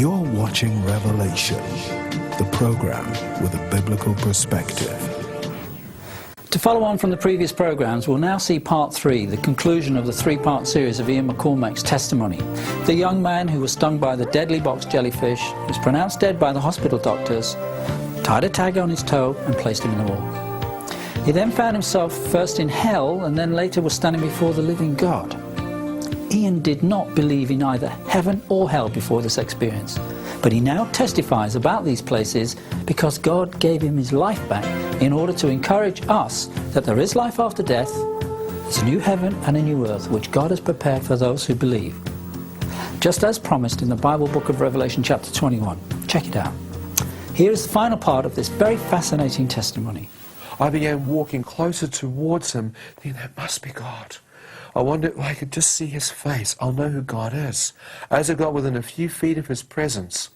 You're watching Revelation, the program with a biblical perspective. To follow on from the previous programs, we'll now see part 3, the conclusion of the 3-part series of Ian McCormack's testimony. The young man who was stung by the deadly box jellyfish, was pronounced dead by the hospital doctors, tied a tag on his toe and placed him in the wall. He then found himself first in hell and then later was standing before the living God. Ian did not believe in either heaven or hell before this experience, but he now testifies about these places because God gave him his life back in order to encourage us that there is life after death, there's a new heaven and a new earth which God has prepared for those who believe. Just as promised in the Bible book of Revelation chapter 21. Check it out. Here is the final part of this very fascinating testimony. I began walking closer towards him, thinking that must be God. I wondered if I could just see his face. I'll know who God is. As I got within a few feet of his presence,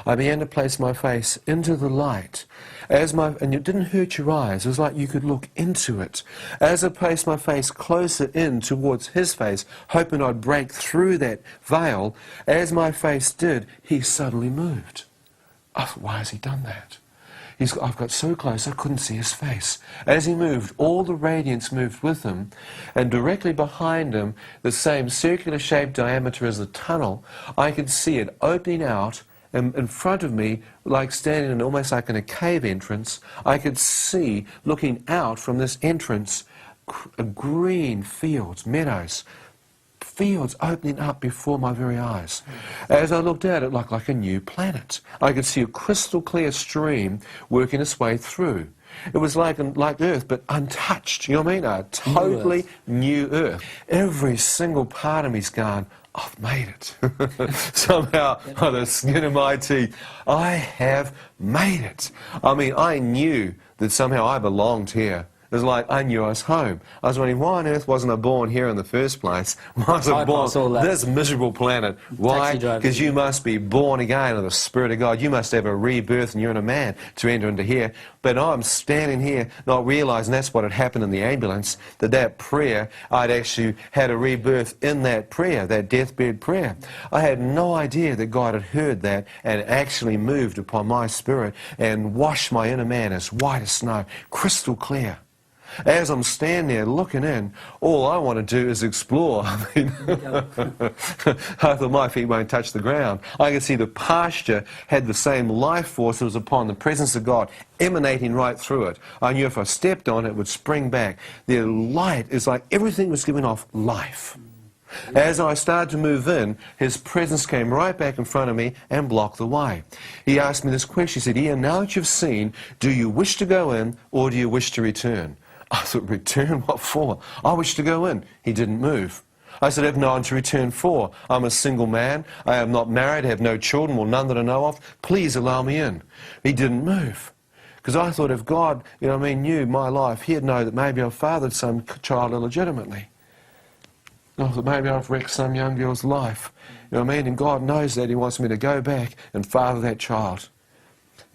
I began to place my face into the light. And it didn't hurt your eyes. It was like you could look into it. As I placed my face closer in towards his face, hoping I'd break through that veil, as my face did, he suddenly moved. I thought, why has he done that? I've got so close I couldn't see his face. As he moved, all the radiance moved with him, and directly behind him, the same circular shaped diameter as the tunnel, I could see it opening out, and in front of me, like standing in almost like in a cave entrance, I could see, looking out from this entrance, green fields, meadows, fields opening up before my very eyes. As I looked at it, it looked like a new planet. I could see a crystal clear stream working its way through. It was like Earth, but untouched. You know what I mean? A totally new Earth. Every single part of me's gone, I've made it. Somehow, on the skin of my teeth, I have made it. I mean, I knew that somehow I belonged here. It was like I knew I was home. I was wondering, why on earth wasn't I born here in the first place? Why was I born on this miserable planet? Why? Because you must be born again of the Spirit of God. You must have a rebirth and you're in a man to enter into here. But I'm standing here not realizing that's what had happened in the ambulance, that prayer, I'd actually had a rebirth in that prayer, that deathbed prayer. I had no idea that God had heard that and actually moved upon my spirit and washed my inner man as white as snow, crystal clear. As I'm standing there looking in, all I want to do is explore. I mean, I thought my feet won't touch the ground. I could see the pasture had the same life force that was upon the presence of God emanating right through it. I knew if I stepped on it, it would spring back. The light is like everything was giving off life. As I started to move in, his presence came right back in front of me and blocked the way. He asked me this question. He said, Ian, now that you've seen, do you wish to go in or do you wish to return? I thought, return? What for? I wish to go in. He didn't move. I said, I have no one to return for. I'm a single man. I am not married. I have no children, well, none that I know of. Please allow me in. He didn't move. Because I thought if God, knew my life, he'd know that maybe I've fathered some child illegitimately. I thought maybe I've wrecked some young girl's life. And God knows that. He wants me to go back and father that child.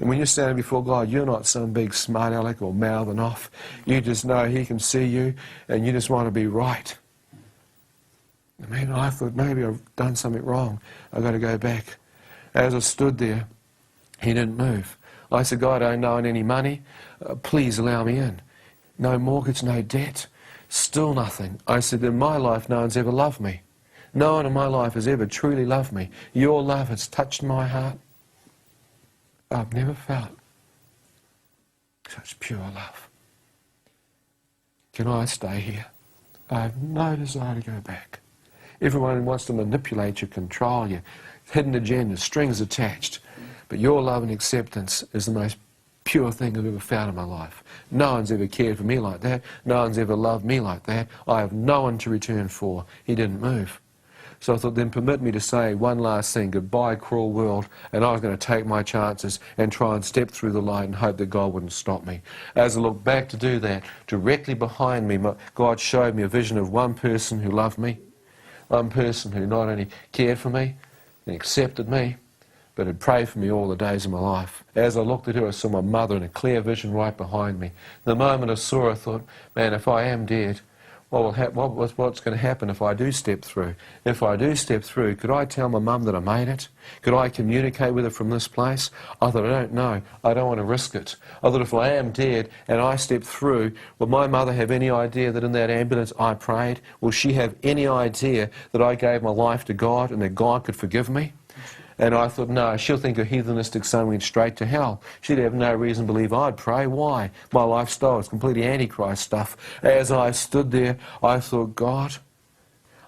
And when you're standing before God, you're not some big smart aleck or mouthing off. You just know he can see you and you just want to be right. I thought maybe I've done something wrong. I've got to go back. As I stood there, he didn't move. I said, God, I don't owe any money. Please allow me in. No mortgage, no debt. Still nothing. I said, in my life, no one's ever loved me. No one in my life has ever truly loved me. Your love has touched my heart. I've never felt such pure love. Can I stay here? I have no desire to go back. Everyone wants to manipulate you, control you, hidden agendas, strings attached. But your love and acceptance is the most pure thing I've ever found in my life. No one's ever cared for me like that. No one's ever loved me like that. I have no one to return for. He didn't move. So I thought, then permit me to say one last thing, goodbye cruel world, and I was going to take my chances and try and step through the light and hope that God wouldn't stop me. As I looked back to do that, directly behind me, God showed me a vision of one person who loved me, one person who not only cared for me and accepted me, but had prayed for me all the days of my life. As I looked at her, I saw my mother in a clear vision right behind me. The moment I saw her, I thought, man, if I am dead, what's going to happen if I do step through? If I do step through, could I tell my mum that I made it? Could I communicate with her from this place? I thought, I don't know. I don't want to risk it. I thought, if I am dead and I step through, will my mother have any idea that in that ambulance I prayed? Will she have any idea that I gave my life to God and that God could forgive me? And I thought, no, she'll think a heathenistic son went straight to hell. She'd have no reason to believe I'd pray. Why? My lifestyle is completely antichrist stuff. As I stood there, I thought, God,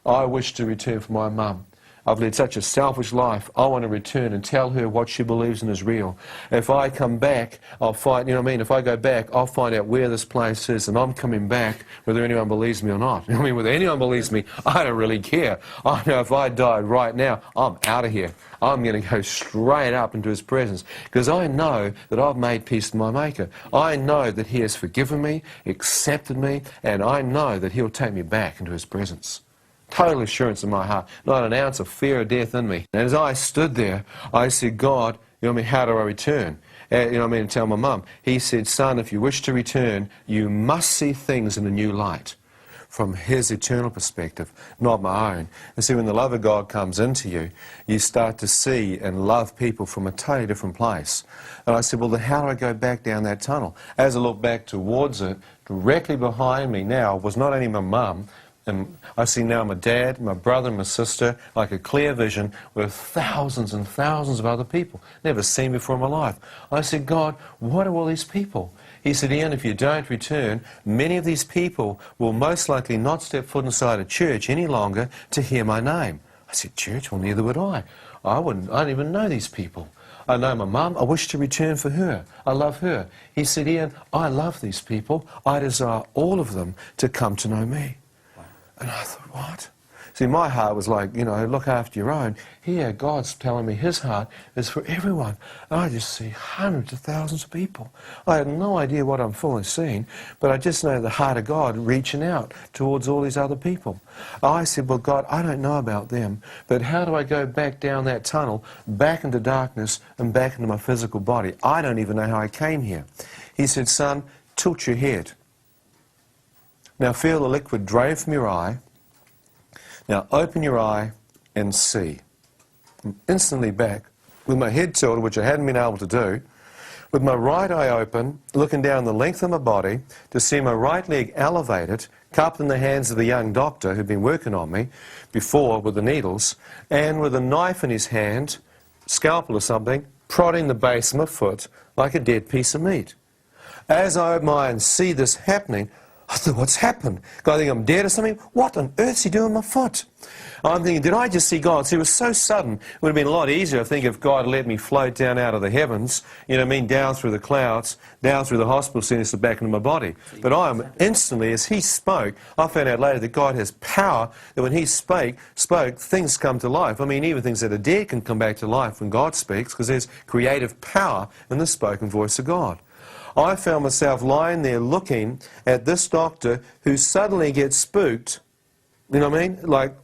I wish to return for my mum. I've led such a selfish life. I want to return and tell her what she believes in is real. If I come back, I'll find, you know what I mean? If I go back, I'll find out where this place is, and I'm coming back whether anyone believes me or not. I mean, whether anyone believes me, I don't really care. I know if I died right now, I'm out of here. I'm going to go straight up into His presence, because I know that I've made peace with my Maker. I know that He has forgiven me, accepted me, and I know that He'll take me back into His presence. Total assurance in my heart, not an ounce of fear of death in me. And as I stood there, I said, God, you know what I mean, how do I return? You know what I mean, tell my mum. He said, son, if you wish to return, you must see things in a new light, from His eternal perspective, not my own. And see, when the love of God comes into you, you start to see and love people from a totally different place. And I said, well, then how do I go back down that tunnel? As I looked back towards it, directly behind me now was not only my mum, and I see now my dad, my brother and my sister, like a clear vision, with thousands and thousands of other people. Never seen before in my life. I said, God, what are all these people? He said, Ian, if you don't return, many of these people will most likely not step foot inside a church any longer to hear my name. I said, church? Well, neither would I. I don't even know these people. I know my mum. I wish to return for her. I love her. He said, Ian, I love these people. I desire all of them to come to know me. And I thought, what? See, my heart was like, you know, look after your own. Here, God's telling me His heart is for everyone. And I just see hundreds of thousands of people. I had no idea what I'm fully seeing, but I just know the heart of God reaching out towards all these other people. I said, well, God, I don't know about them, but how do I go back down that tunnel, back into darkness and back into my physical body? I don't even know how I came here. He said, son, tilt your head. Now feel the liquid drain from your eye. Now open your eye and see. I'm instantly back with my head tilted, which I hadn't been able to do, with my right eye open, looking down the length of my body to see my right leg elevated, cupped in the hands of the young doctor who'd been working on me before with the needles, and with a knife in his hand, scalpel or something, prodding the base of my foot like a dead piece of meat. As I open my eye and see this happening, I thought, what's happened? God, I think I'm dead or something? What on earth's He doing with my foot? I'm thinking, did I just see God? See, it was so sudden. It would have been a lot easier, I think, if God let me float down out of the heavens, you know what I mean, down through the clouds, down through the hospital centers, back into my body. But I am instantly, as He spoke, I found out later that God has power, that when He spoke, things come to life. I mean, even things that are dead can come back to life when God speaks, because there's creative power in the spoken voice of God. I found myself lying there looking at this doctor who suddenly gets spooked. You know what I mean? Like,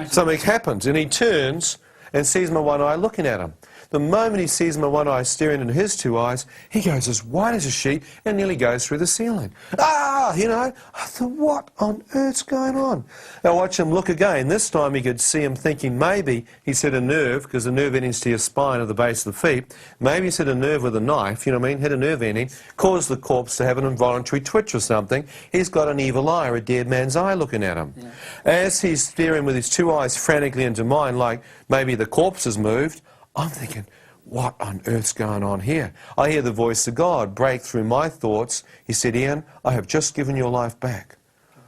something happens, and he turns and sees my one eye looking at him. The moment he sees my one eye staring into his two eyes, he goes as white as a sheet and nearly goes through the ceiling. Ah! You know, I thought, what on earth's going on? I watch him look again. This time he could see him thinking maybe he's hit a nerve, because the nerve endings to your spine at the base of the feet. Maybe he's hit a nerve with a knife, you know what I mean, hit a nerve ending, caused the corpse to have an involuntary twitch or something. He's got an evil eye, or a dead man's eye looking at him. Yeah. As he's staring with his two eyes frantically into mine, like maybe the corpse has moved, I'm thinking, what on earth's going on here? I hear the voice of God break through my thoughts. He said, Ian, I have just given your life back.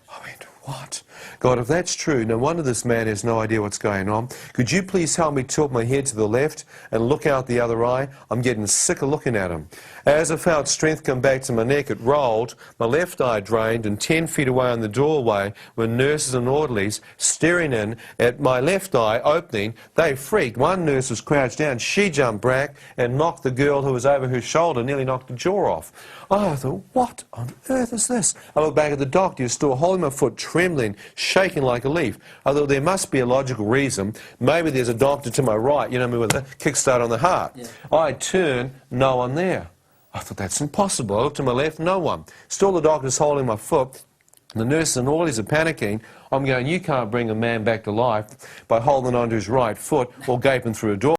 I went, what? God, if that's true, no wonder this man has no idea what's going on. Could you please help me tilt my head to the left and look out the other eye? I'm getting sick of looking at him. As I felt strength come back to my neck, it rolled, my left eye drained, and 10 feet away on the doorway were nurses and orderlies staring in at my left eye opening. They freaked. One nurse was crouched down. She jumped back and knocked the girl who was over her shoulder, nearly knocked the jaw off. Oh, I thought, what on earth is this? I looked back at the doctor, who was still holding my foot, trembling, shaking like a leaf. I thought there must be a logical reason. Maybe there's a doctor to my right, you know, with a kickstart on the heart. Yeah. I turned, no one there. I thought, that's impossible. I looked to my left, no one. Still the doctor's holding my foot. The nurses and orderlies are panicking. I'm going, you can't bring a man back to life by holding onto his right foot or gaping through a door.